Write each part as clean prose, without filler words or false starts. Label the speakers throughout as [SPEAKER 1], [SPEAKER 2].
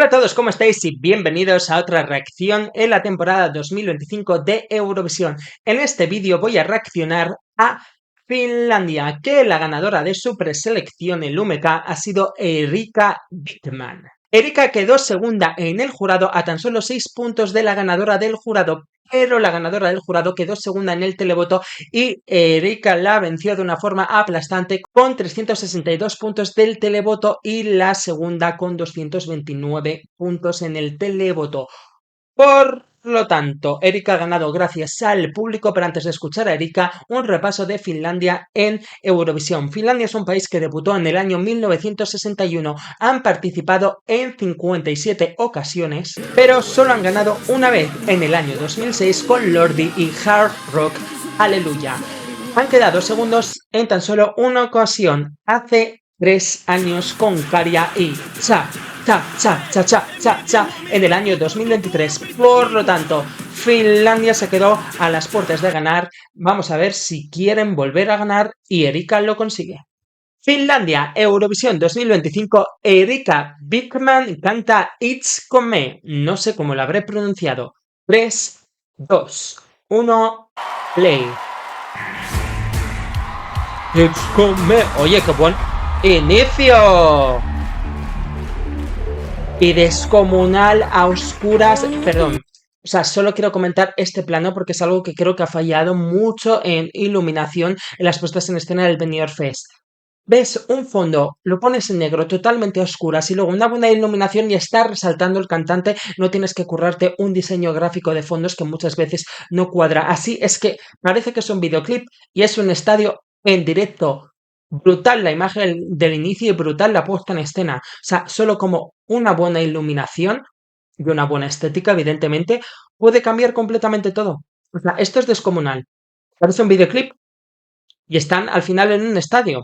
[SPEAKER 1] Hola a todos, ¿cómo estáis? Y bienvenidos a otra reacción en la temporada 2025 de Eurovisión. En este vídeo voy a reaccionar a Finlandia, que la ganadora de su preselección en Lumeka ha sido Erika Wickman. Erika quedó segunda en el jurado a tan solo 6 puntos de la ganadora del jurado, pero la ganadora del jurado quedó segunda en el televoto y Erika la venció de una forma aplastante con 362 puntos del televoto y la segunda con 229 puntos en el televoto. Por lo tanto, Erika ha ganado gracias al público, pero antes de escuchar a Erika, un repaso de Finlandia en Eurovisión. Finlandia es un país que debutó en el año 1961. Han participado en 57 ocasiones, pero solo han ganado una vez, en el año 2006 con Lordi y Hard Rock Hallelujah. Han quedado segundos en tan solo una ocasión, hace 3 años con Käärijä y Cha en el año 2023. Por lo tanto, Finlandia se quedó a las puertas de ganar. Vamos a ver si quieren volver a ganar y Erika lo consigue. Finlandia, Eurovisión 2025, Erika Wickman canta It's Come. No sé cómo lo habré pronunciado. 3, 2, 1, play. It's Come. Oye, qué buen inicio. Y descomunal a oscuras, perdón, o sea, solo quiero comentar este plano porque es algo que creo que ha fallado mucho en iluminación en las puestas en escena del Benidorm Fest. Ves un fondo, lo pones en negro, totalmente a oscuras y luego una buena iluminación y está resaltando el cantante, no tienes que currarte un diseño gráfico de fondos que muchas veces no cuadra. Así es que parece que es un videoclip y es un estadio en directo. Brutal la imagen del inicio y brutal la puesta en escena. O sea, solo como una buena iluminación y una buena estética, evidentemente, puede cambiar completamente todo. O sea, esto es descomunal. Parece un videoclip y están al final en un estadio.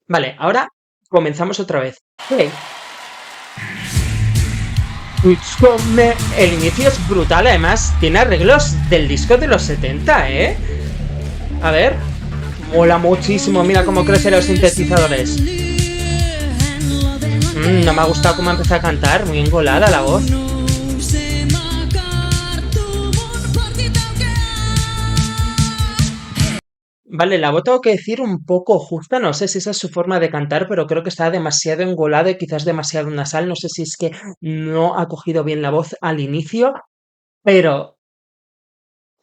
[SPEAKER 1] Vale, ahora comenzamos otra vez. Play. El inicio es brutal, además tiene arreglos del disco de los 70, ¿eh? A ver. Mola muchísimo, mira cómo crecen los sintetizadores. No me ha gustado cómo empezó a cantar, muy engolada la voz. Vale, la voz tengo que decir un poco justa, no sé si esa es su forma de cantar, pero creo que está demasiado engolada y quizás demasiado nasal, no sé si es que no ha cogido bien la voz al inicio, pero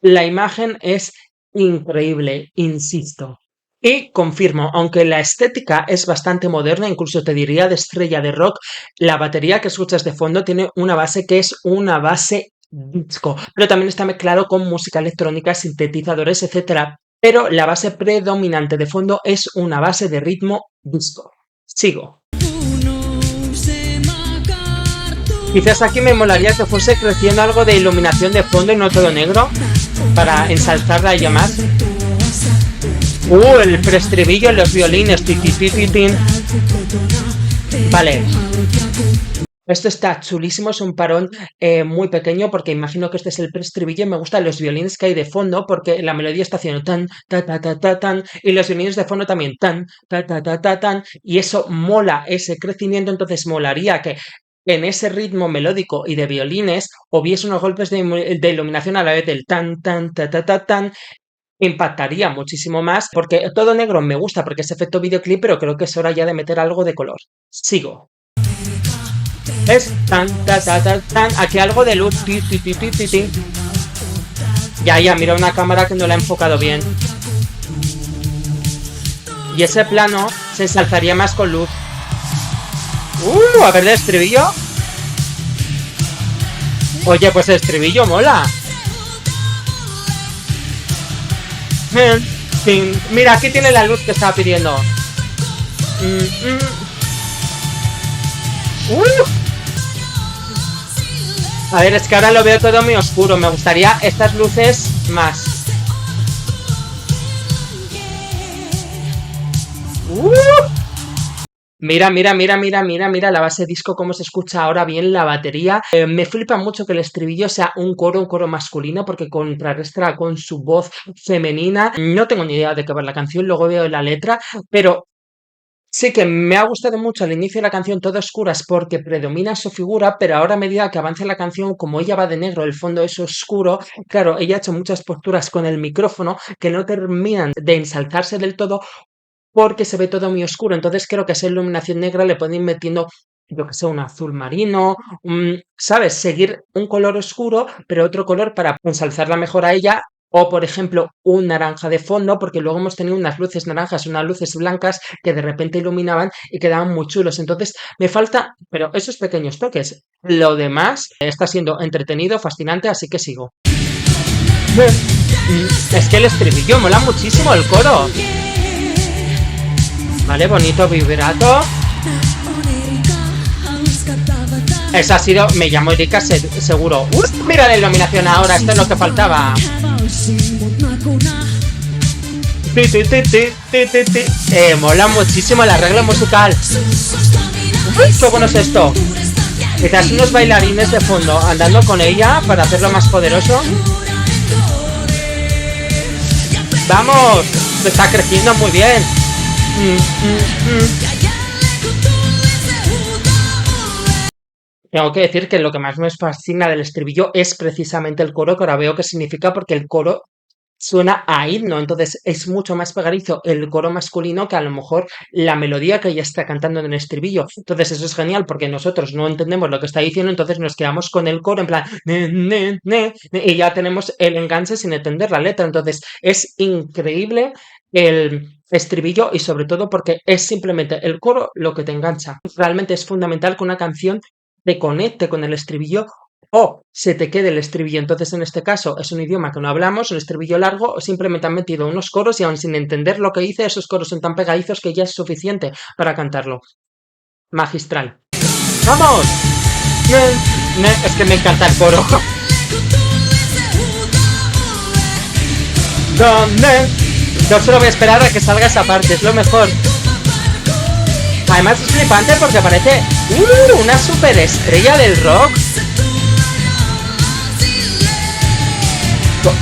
[SPEAKER 1] la imagen es increíble, insisto. Y confirmo, aunque la estética es bastante moderna, incluso te diría de estrella de rock, la batería que escuchas de fondo tiene una base que es una base disco, pero también está mezclado con música electrónica, sintetizadores, etcétera. Pero la base predominante de fondo es una base de ritmo disco. Sigo. Quizás aquí me molaría que fuese creciendo algo de iluminación de fondo y no todo negro, para ensalzarla a ella más. El preestribillo en los violines. Vale. Esto está chulísimo, es un parón muy pequeño porque imagino que este es el preestribillo y me gustan los violines que hay de fondo porque la melodía está haciendo tan, ta, ta, ta, ta, tan y los violines de fondo también tan, ta, ta, ta, ta, tan y eso mola ese crecimiento, entonces molaría que en ese ritmo melódico y de violines hubiese unos golpes de iluminación a la vez del tan, tan, ta, ta, ta, tan. Impactaría muchísimo más porque todo negro me gusta porque es efecto videoclip, pero creo que es hora ya de meter algo de color. Sigo. Es tan, ta, ta, ta, tan. Aquí algo de luz. Ti, ti, ti, ti, ti, ti. Ya, mira una cámara que no la ha enfocado bien. Y ese plano se ensalzaría más con luz. A ver, de estribillo. Oye, pues el estribillo mola. Mira, aquí tiene la luz que estaba pidiendo. A ver, es que ahora lo veo todo muy oscuro. Me gustaría estas luces más. Mira la base disco, cómo se escucha ahora bien la batería. Me flipa mucho que el estribillo sea un coro masculino porque contrarresta con su voz femenina. No tengo ni idea de qué va la canción, luego veo la letra, pero Sí que me ha gustado mucho al inicio de la canción todo a oscuras porque predomina su figura, pero ahora a medida que avanza la canción, como ella va de negro, el fondo es oscuro, claro, ella ha hecho muchas posturas con el micrófono que no terminan de ensalzarse del todo porque se ve todo muy oscuro. Entonces creo que esa iluminación negra le pueden ir metiendo, yo que sé, un azul marino, ¿sabes? Seguir un color oscuro, pero otro color para ensalzarla mejor a ella. O, por ejemplo, un naranja de fondo, porque luego hemos tenido unas luces naranjas, unas luces blancas que de repente iluminaban y quedaban muy chulos. Entonces, me falta, pero esos pequeños toques. Lo demás está siendo entretenido, fascinante, así que sigo. Es que el estribillo mola muchísimo el coro. Vale, bonito vibrato. Esa ha sido, me llamo Erika seguro. Mira la iluminación ahora, esto es lo que faltaba. Mola muchísimo el arreglo musical. Qué bueno es esto. Quizás unos bailarines de fondo andando con ella para hacerlo más poderoso. Vamos, está creciendo muy bien. Tengo que decir que lo que más me fascina del estribillo es precisamente el coro, que ahora veo qué significa, porque el coro suena a himno, entonces es mucho más pegadizo el coro masculino que a lo mejor la melodía que ella está cantando en el estribillo. Entonces eso es genial porque nosotros no entendemos lo que está diciendo, entonces nos quedamos con el coro en plan y ya tenemos el enganche sin entender la letra. Entonces es increíble el estribillo y sobre todo porque es simplemente el coro lo que te engancha. Realmente es fundamental que una canción te conecte con el estribillo o se te quede el estribillo. Entonces, en este caso, es un idioma que no hablamos, un estribillo largo, o simplemente han metido unos coros y aún sin entender lo que dice, esos coros son tan pegadizos que ya es suficiente para cantarlo. Magistral. ¡Vamos! Es que me encanta el coro. ¿Dónde? Yo solo voy a esperar a que salga esa parte, es lo mejor. Además es flipante porque parece una superestrella del rock.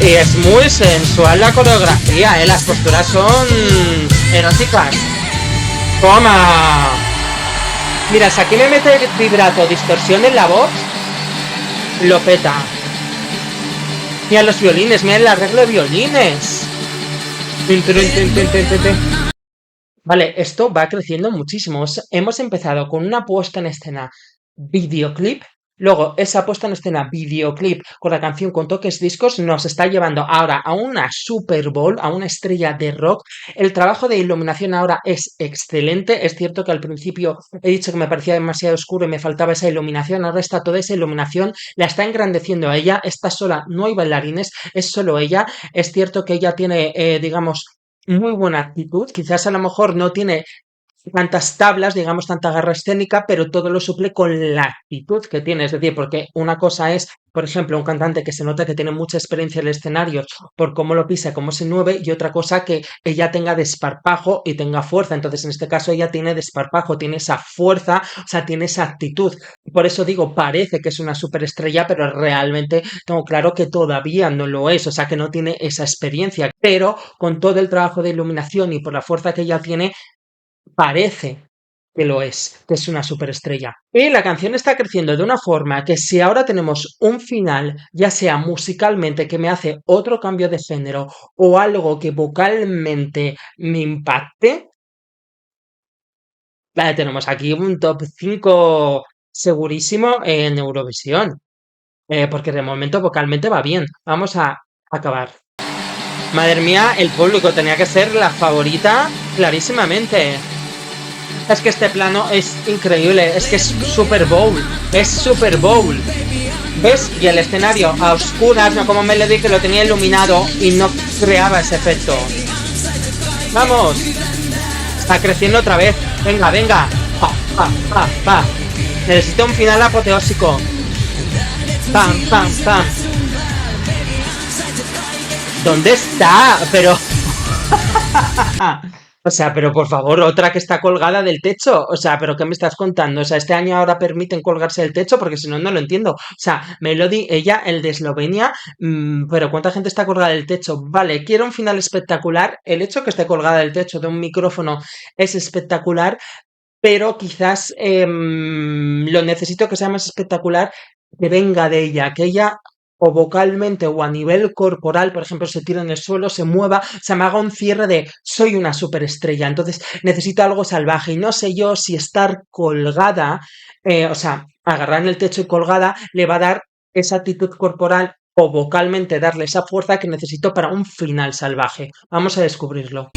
[SPEAKER 1] Y es muy sensual la coreografía, las posturas son eróticas. ¡Toma! Mira, si aquí me mete vibrato, distorsión en la voz, lo peta. Mira los violines, mira el arreglo de violines. Vale, esto va creciendo muchísimo. Hemos empezado con una puesta en escena videoclip. Luego, esa puesta en escena videoclip con la canción con toques discos nos está llevando ahora a una Super Bowl, a una estrella de rock. El trabajo de iluminación ahora es excelente. Es cierto que al principio he dicho que me parecía demasiado oscuro y me faltaba esa iluminación. Ahora está toda esa iluminación, la está engrandeciendo a ella. Está sola, no hay bailarines, es solo ella. Es cierto que ella tiene, digamos, muy buena actitud. Quizás a lo mejor no tiene tantas tablas, digamos, tanta garra escénica, pero todo lo suple con la actitud que tiene. Es decir, porque una cosa es, por ejemplo, un cantante que se nota que tiene mucha experiencia en el escenario por cómo lo pisa, cómo se mueve, y otra cosa que ella tenga desparpajo y tenga fuerza. Entonces, en este caso, ella tiene desparpajo, tiene esa fuerza, o sea, tiene esa actitud. Por eso digo, parece que es una superestrella, pero realmente tengo claro que todavía no lo es, o sea, que no tiene esa experiencia. Pero con todo el trabajo de iluminación y por la fuerza que ella tiene, parece que lo es, que es una superestrella. Y la canción está creciendo de una forma que si ahora tenemos un final, ya sea musicalmente que me hace otro cambio de género o algo que vocalmente me impacte, vale, tenemos aquí un top 5 segurísimo en Eurovisión. Porque de momento vocalmente va bien. Vamos a acabar. Madre mía, el público tenía que ser la favorita clarísimamente. Es que este plano es increíble, es que es Super Bowl, es Super Bowl. ¿Ves? Y el escenario a oscuras, no como Melody que lo tenía iluminado y no creaba ese efecto. ¡Vamos! Está creciendo otra vez. Venga, venga. Pa, pa, pa, pa. Necesito un final apoteósico. Pam, pam, pam. ¿Dónde está? Pero... O sea, pero por favor, otra que está colgada del techo. O sea, pero ¿qué me estás contando? O sea, este año ahora permiten colgarse del techo porque si no, no lo entiendo. O sea, Melody, ella, el de Eslovenia, pero ¿cuánta gente está colgada del techo? Vale, quiero un final espectacular. El hecho que esté colgada del techo de un micrófono es espectacular, pero quizás lo necesito que sea más espectacular, que venga de ella, que ella o vocalmente o a nivel corporal, por ejemplo, se tire en el suelo, se mueva, o sea, me haga un cierre de soy una superestrella, entonces necesito algo salvaje y no sé yo si estar colgada, o sea, agarrar en el techo y colgada le va a dar esa actitud corporal o vocalmente darle esa fuerza que necesito para un final salvaje. Vamos a descubrirlo.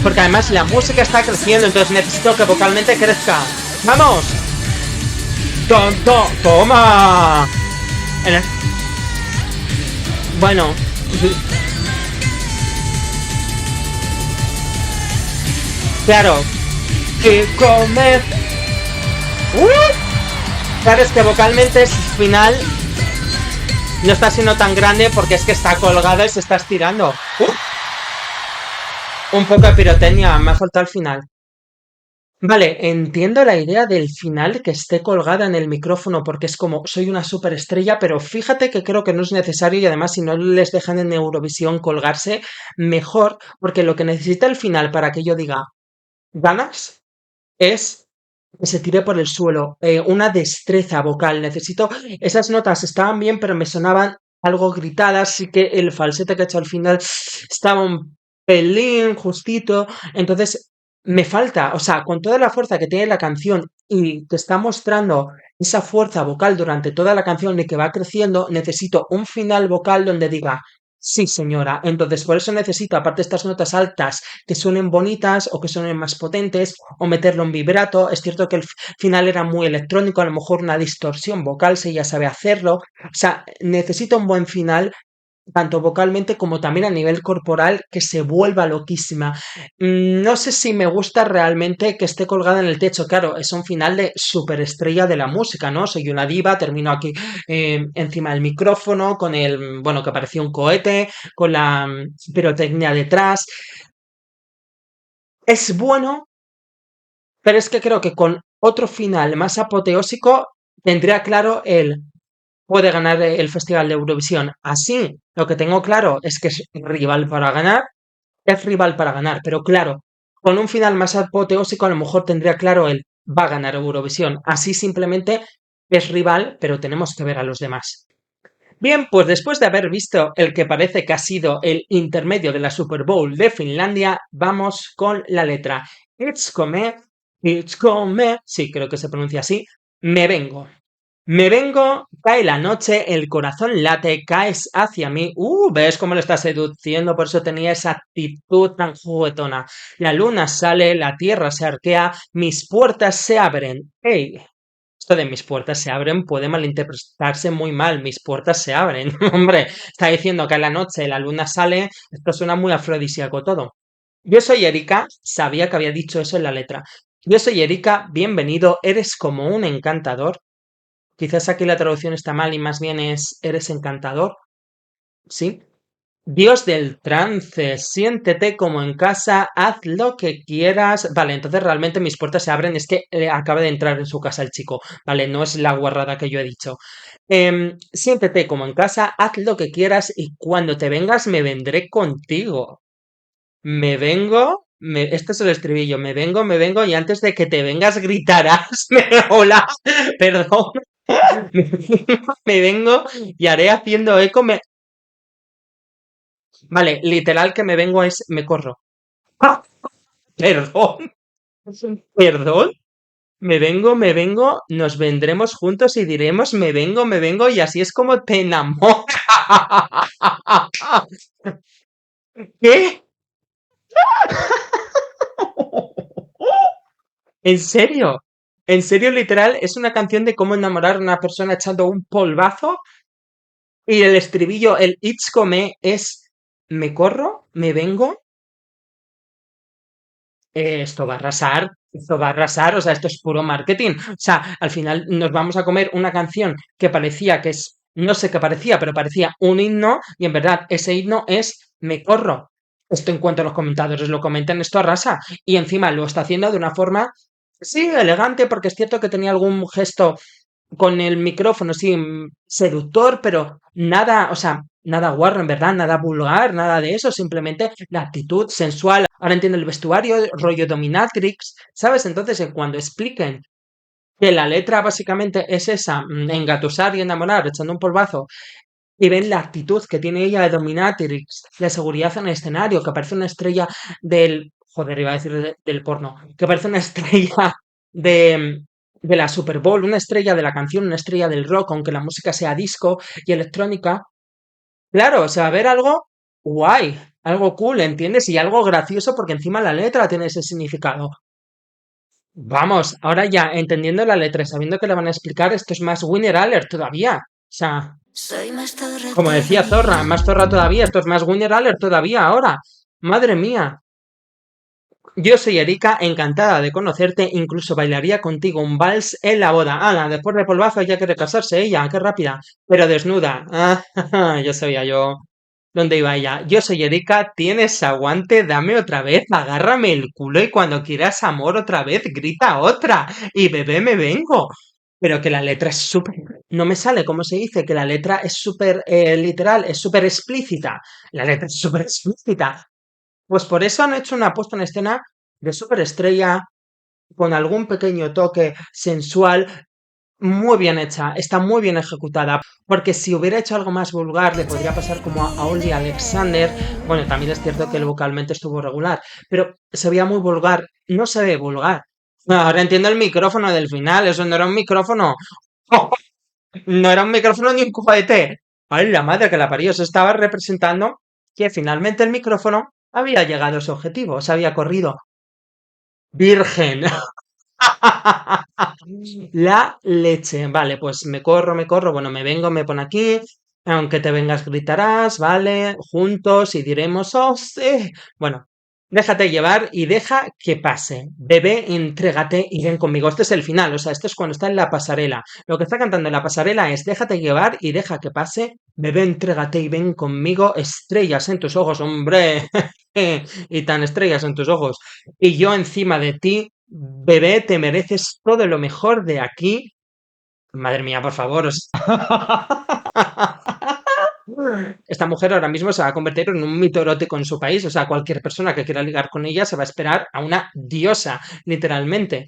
[SPEAKER 1] Porque además la música está creciendo, entonces necesito que vocalmente crezca. ¡Vamos! ¡Tonto! ¡Toma! En Bueno, claro. Y comer. Claro, es que vocalmente es final no está siendo tan grande porque es que está colgada y se está estirando. Un poco de pirotecnia, me ha faltado el final. Vale, entiendo la idea del final que esté colgada en el micrófono porque es como soy una superestrella, pero fíjate que creo que no es necesario y además si no les dejan en Eurovisión colgarse, mejor, porque lo que necesita el final para que yo diga ganas es que se tire por el suelo, una destreza vocal. Necesito, esas notas estaban bien, pero me sonaban algo gritadas, así que el falsete que he hecho al final estaba un pelín justito, entonces me falta, o sea, con toda la fuerza que tiene la canción y que está mostrando esa fuerza vocal durante toda la canción y que va creciendo, necesito un final vocal donde diga, sí señora, entonces por eso necesito, aparte de estas notas altas, que suenen bonitas o que suenen más potentes, o meterlo en vibrato. Es cierto que el final era muy electrónico, a lo mejor una distorsión vocal si ya sabe hacerlo. O sea, necesita un buen final, tanto vocalmente como también a nivel corporal, que se vuelva loquísima. No sé si me gusta realmente que esté colgada en el techo. Claro, es un final de superestrella de la música, ¿no? Soy una diva, termino aquí encima del micrófono, con el, bueno, que parecía un cohete, con la pirotecnia detrás. Es bueno, pero es que creo que con otro final más apoteósico tendría claro el puede ganar el Festival de Eurovisión. Así, lo que tengo claro es que es rival para ganar, pero claro, con un final más apoteósico a lo mejor tendría claro el va a ganar Eurovisión. Así simplemente es rival, pero tenemos que ver a los demás. Bien, pues después de haber visto el que parece que ha sido el intermedio de la Super Bowl de Finlandia, vamos con la letra. It's come, sí, creo que se pronuncia así, me vengo. Me vengo, cae la noche, el corazón late, caes hacia mí. ¿Ves cómo lo está seduciendo? Por eso tenía esa actitud tan juguetona. La luna sale, la tierra se arquea, mis puertas se abren. ¡Ey! Esto de mis puertas se abren puede malinterpretarse muy mal. Mis puertas se abren. Hombre, está diciendo que a la noche la luna sale. Esto suena muy afrodisíaco todo. Yo soy Erika. Sabía que había dicho eso en la letra. Yo soy Erika. Bienvenido. Eres como un encantador. Quizás aquí la traducción está mal y más bien es eres encantador. ¿Sí? Dios del trance, siéntete como en casa, haz lo que quieras. Vale, entonces realmente mis puertas se abren, es que acaba de entrar en su casa el chico. Vale, no es la guarrada que yo he dicho. Siéntete como en casa, haz lo que quieras y cuando te vengas me vendré contigo. Me vengo, este es el estribillo, me vengo y antes de que te vengas gritarás, hola, perdón, me vengo y haré haciendo eco, vale, literal que me vengo es, me corro. ¡Ah! Perdón, perdón. Me vengo, nos vendremos juntos y diremos me vengo y así es como te enamoro. ¿Qué? ¿En serio? ¿En serio, literal? Es una canción de cómo enamorar a una persona echando un polvazo y el estribillo, el It's come es me corro, me vengo. Esto va a arrasar, esto va a arrasar, o sea, esto es puro marketing. O sea, al final nos vamos a comer una canción que parecía que es, no sé qué parecía, pero parecía un himno y en verdad ese himno es Me corro. Esto en cuanto a los comentadores lo comentan, esto arrasa. Y encima lo está haciendo de una forma, sí, elegante, porque es cierto que tenía algún gesto con el micrófono, sí, seductor, pero nada, o sea, nada guarro en verdad, nada vulgar, nada de eso, simplemente la actitud sensual. Ahora entiendo el vestuario, rollo dominatrix, ¿sabes? Entonces, cuando expliquen que la letra básicamente es esa, engatusar y enamorar, echando un polvazo, y ven la actitud que tiene ella de dominatrix, la seguridad en el escenario, que parece una estrella del, joder, iba a decir del porno, que parece una estrella de, de la Super Bowl, una estrella de la canción, una estrella del rock, aunque la música sea disco y electrónica. Claro, o sea, ver algo guay, algo cool, ¿entiendes? Y algo gracioso porque encima la letra tiene ese significado. Vamos, ahora ya entendiendo la letra y sabiendo que le van a explicar, esto es más Winner Alert todavía. O sea,
[SPEAKER 2] Soy más zorra
[SPEAKER 1] como decía Zorra,
[SPEAKER 2] todavía.
[SPEAKER 1] más Zorra todavía, esto es más Winner Alert todavía ahora. Madre mía. Yo soy Erika, encantada de conocerte, incluso bailaría contigo un vals en la boda. Ana, después de polvazo ya quiere casarse ella, qué rápida, pero desnuda. Ah, ya sabía yo dónde iba ella. Yo soy Erika, tienes aguante, dame otra vez, agárrame el culo y cuando quieras amor otra vez, grita otra. Y bebé, me vengo. Pero que la letra es súper... No me sale cómo se dice, que la letra es súper literal, es súper explícita. La letra es súper explícita. Pues por eso han hecho una puesta en escena de superestrella con algún pequeño toque sensual, muy bien hecha, está muy bien ejecutada, porque si hubiera hecho algo más vulgar le podría pasar como a Oldie Alexander. Bueno, también es cierto que él vocalmente estuvo regular, pero se veía muy vulgar, no se ve vulgar. No, ahora entiendo el micrófono del final, eso no era un micrófono. No era un micrófono ni un cohete. Ay, la madre que la parió. Se estaba representando que finalmente el micrófono había llegado a su objetivo, se había corrido. Virgen. La leche. Vale, pues me corro, me corro. Bueno, me vengo, me pone aquí. Aunque te vengas, gritarás, ¿vale? Juntos y diremos, oh, sí. Bueno, déjate llevar y deja que pase. Bebé, entrégate y ven conmigo. Este es el final, o sea, esto es cuando está en la pasarela. Lo que está cantando en la pasarela es déjate llevar y deja que pase. Bebé, entrégate y ven conmigo. Estrellas en tus ojos, hombre. Y tan estrellas en tus ojos. Y yo encima de ti. Bebé, te mereces todo lo mejor de aquí. Madre mía, por favor. Esta mujer ahora mismo se va a convertir en un mito erótico en su país. O sea, cualquier persona que quiera ligar con ella se va a esperar a una diosa, literalmente.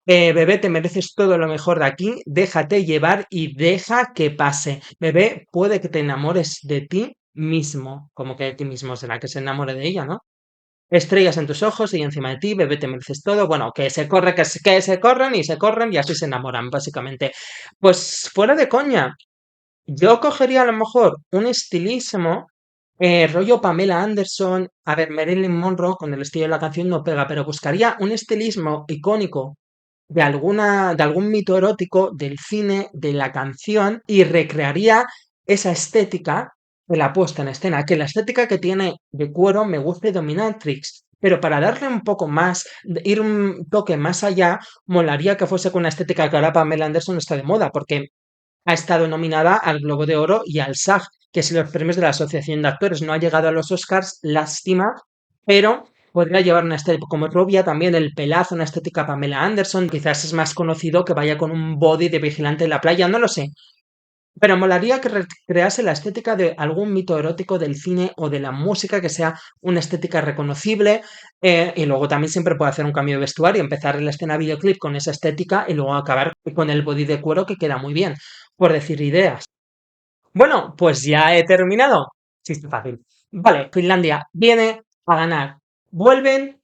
[SPEAKER 1] Bebé, te mereces todo lo mejor de aquí. Déjate llevar y deja que pase. Bebé, puede que te enamores de ti mismo. Como que de ti mismo será que se enamore de ella, ¿no? Estrellas en tus ojos y encima de ti, bebé, te mereces todo. Bueno, que se corre, que se corren y se corren y así se enamoran, básicamente. Pues fuera de coña, yo cogería a lo mejor un estilismo, rollo Pamela Anderson. A ver, Marilyn Monroe con el estilo de la canción no pega, pero buscaría un estilismo icónico de algún mito erótico del cine, de la canción, y recrearía esa estética de la puesta en escena, que la estética que tiene de cuero me guste Dominatrix, pero para darle un poco más, ir un toque más allá, molaría que fuese con una estética que ahora Pamela Anderson está de moda, porque ha estado nominada al Globo de Oro y al SAG, que es los premios de la Asociación de Actores. No ha llegado a los Oscars, lástima, pero podría llevar una estética como rubia, también el pelazo, una estética Pamela Anderson. Quizás es más conocido que vaya con un body de vigilante en la playa, no lo sé. Pero molaría que recrease la estética de algún mito erótico del cine o de la música, que sea una estética reconocible. Y luego también siempre puede hacer un cambio de vestuario, empezar la escena videoclip con esa estética y luego acabar con el body de cuero que queda muy bien, por decir ideas. Bueno, pues ya he terminado. Chiste fácil. Vale, Finlandia viene a ganar. Vuelven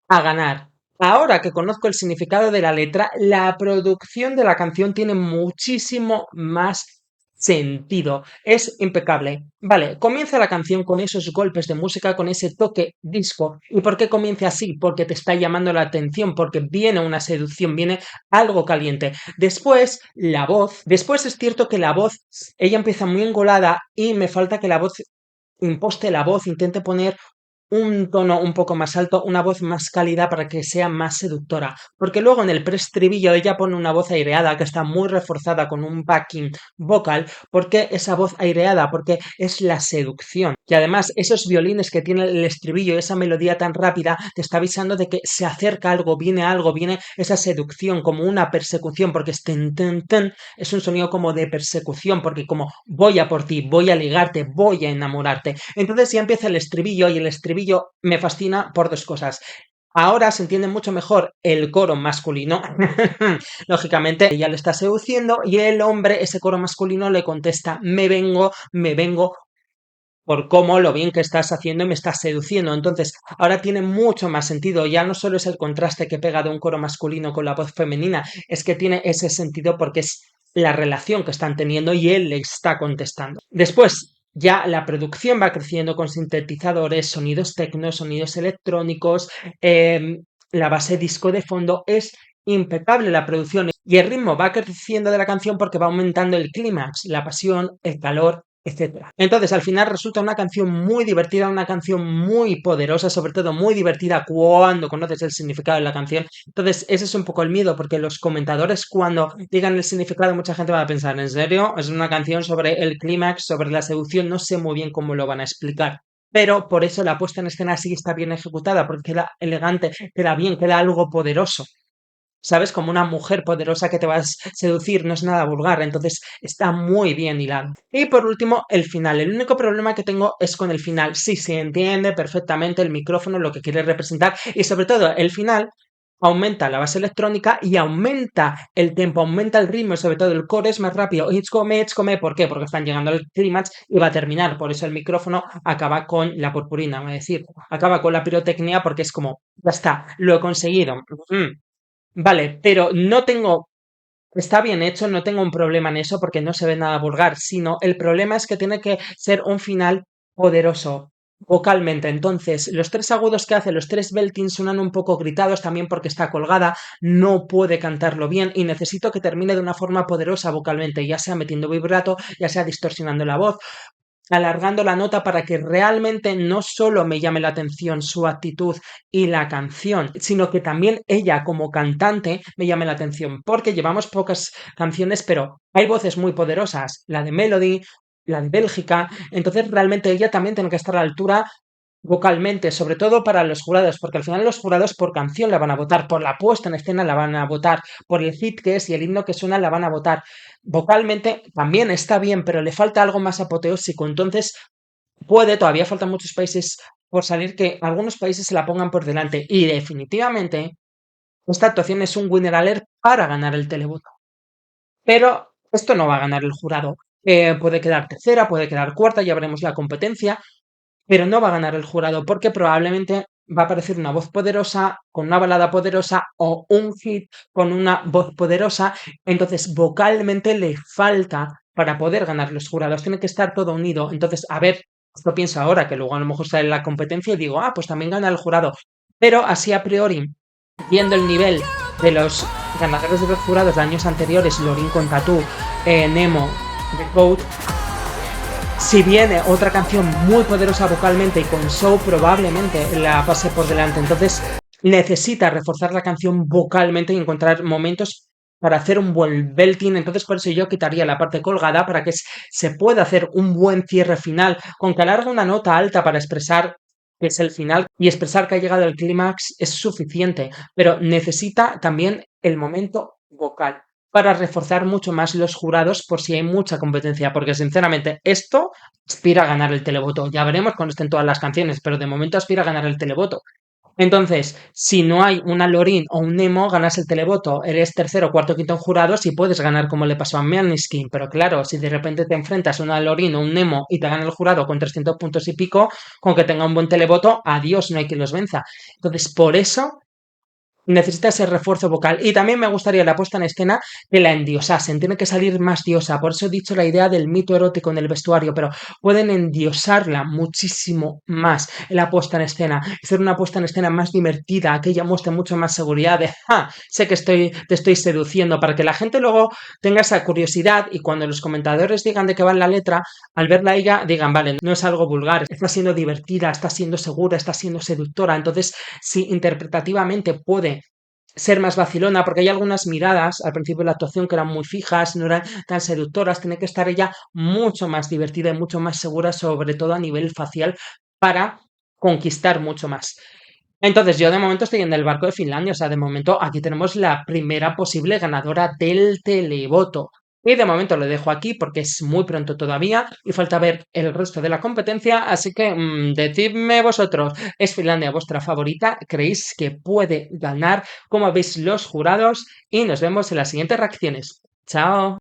[SPEAKER 1] a ganar. Ahora que conozco el significado de la letra, la producción de la canción tiene muchísimo más sentido. Es impecable. Vale, comienza la canción con esos golpes de música, con ese toque disco. ¿Y por qué comienza así? Porque te está llamando la atención, porque viene una seducción, viene algo caliente. Después, la voz. Después es cierto que la voz, ella empieza muy engolada y me falta que la voz imposte la voz, intente poner un tono un poco más alto, una voz más cálida para que sea más seductora. Porque luego en el preestribillo ella pone una voz aireada que está muy reforzada con un backing vocal. ¿Por qué esa voz aireada? Porque es la seducción. Y además esos violines que tiene el estribillo y esa melodía tan rápida te está avisando de que se acerca algo, viene esa seducción como una persecución porque es ten, ten, ten, es un sonido como de persecución porque como voy a por ti, voy a ligarte, voy a enamorarte. Entonces ya empieza el estribillo y el estribillo me fascina por dos cosas. Ahora se entiende mucho mejor el coro masculino. Lógicamente, ella le está seduciendo y el hombre, ese coro masculino, le contesta, me vengo por cómo lo bien que estás haciendo y me estás seduciendo. Entonces, ahora tiene mucho más sentido. Ya no solo es el contraste que pega de un coro masculino con la voz femenina, es que tiene ese sentido porque es la relación que están teniendo y él le está contestando. Después, ya la producción va creciendo con sintetizadores, sonidos tecno, sonidos electrónicos, la base disco de fondo es impecable la producción y el ritmo va creciendo de la canción porque va aumentando el clímax, la pasión, el calor, etcétera. Entonces, al final resulta una canción muy divertida, una canción muy poderosa, sobre todo muy divertida cuando conoces el significado de la canción. Entonces, ese es un poco el miedo, porque los comentadores cuando digan el significado, mucha gente va a pensar, ¿en serio? Es una canción sobre el clímax, sobre la seducción, no sé muy bien cómo lo van a explicar. Pero por eso la puesta en escena sí está bien ejecutada, porque queda elegante, queda bien, queda algo poderoso. ¿Sabes? Como una mujer poderosa que te va a seducir, no es nada vulgar, entonces está muy bien hilado. Y por último, el final. El único problema que tengo es con el final. Sí, se entiende perfectamente el micrófono, lo que quiere representar y sobre todo el final aumenta la base electrónica y aumenta el tempo, aumenta el ritmo y sobre todo el core es más rápido. It's come. ¿Por qué? Porque están llegando al clímax y va a terminar. Por eso el micrófono acaba con la purpurina, es decir, acaba con la pirotecnia porque es como, ya está, lo he conseguido. Vale, pero no tengo, está bien hecho, no tengo un problema en eso porque no se ve nada vulgar, sino el problema es que tiene que ser un final poderoso vocalmente. Entonces, los tres agudos que hace, los tres beltings suenan un poco gritados también porque está colgada, no puede cantarlo bien y necesito que termine de una forma poderosa vocalmente, ya sea metiendo vibrato, ya sea distorsionando la voz, alargando la nota para que realmente no solo me llame la atención su actitud y la canción, sino que también ella como cantante me llame la atención, porque llevamos pocas canciones, pero hay voces muy poderosas, la de Melody, la de Bélgica, entonces realmente ella también tiene que estar a la altura vocalmente, sobre todo para los jurados, porque al final los jurados por canción la van a votar, por la puesta en escena la van a votar, por el hit que es y el himno que suena la van a votar. Vocalmente también está bien, pero le falta algo más apoteósico, entonces puede, todavía faltan muchos países por salir que algunos países se la pongan por delante y definitivamente esta actuación es un winner alert para ganar el televoto. Pero esto no va a ganar el jurado. Puede quedar tercera, puede quedar cuarta, ya veremos la competencia, pero no va a ganar el jurado porque probablemente va a aparecer una voz poderosa con una balada poderosa o un hit con una voz poderosa. Entonces, vocalmente le falta para poder ganar los jurados. Tiene que estar todo unido. Entonces, a ver, esto pienso ahora, que luego a lo mejor sale la competencia y digo, pues también gana el jurado. Pero así a priori, viendo el nivel de los ganadores de los jurados de años anteriores, Lorin con Tattoo, Nemo, The Code, si viene otra canción muy poderosa vocalmente y con show, probablemente la pase por delante. Entonces necesita reforzar la canción vocalmente y encontrar momentos para hacer un buen belting. Entonces por eso yo quitaría la parte colgada para que se pueda hacer un buen cierre final, con que alargue una nota alta para expresar que es el final y expresar que ha llegado el clímax es suficiente, pero necesita también el momento vocal para reforzar mucho más los jurados por si hay mucha competencia, porque sinceramente esto aspira a ganar el televoto. Ya veremos cuando estén todas las canciones, pero de momento aspira a ganar el televoto. Entonces, si no hay una Lorin o un Nemo, ganas el televoto. Eres tercero, cuarto, quinto en jurados y puedes ganar como le pasó a Måneskin. Pero claro, si de repente te enfrentas a una Lorin o un Nemo y te gana el jurado con 300 puntos y pico, con que tenga un buen televoto, adiós, no hay quien los venza. Entonces, por eso necesita ese refuerzo vocal. Y también me gustaría la puesta en escena que la endiosasen. Tiene que salir más diosa. Por eso he dicho la idea del mito erótico en el vestuario, pero pueden endiosarla muchísimo más en la puesta en escena. Hacer una puesta en escena más divertida, que ella muestre mucho más seguridad de, ¡ja! Sé que te estoy seduciendo, para que la gente luego tenga esa curiosidad y cuando los comentadores digan de qué va la letra, al verla a ella digan, vale, no es algo vulgar, está siendo divertida, está siendo segura, está siendo seductora. Entonces, si interpretativamente puede ser más vacilona, porque hay algunas miradas al principio de la actuación que eran muy fijas, no eran tan seductoras, tiene que estar ella mucho más divertida y mucho más segura, sobre todo a nivel facial, para conquistar mucho más. Entonces, yo de momento estoy en el barco de Finlandia, o sea, de momento aquí tenemos la primera posible ganadora del televoto. Y de momento lo dejo aquí porque es muy pronto todavía y falta ver el resto de la competencia, así que decidme vosotros, ¿es Finlandia vuestra favorita? ¿Creéis que puede ganar? ¿Cómo veis los jurados? Y nos vemos en las siguientes reacciones. ¡Chao!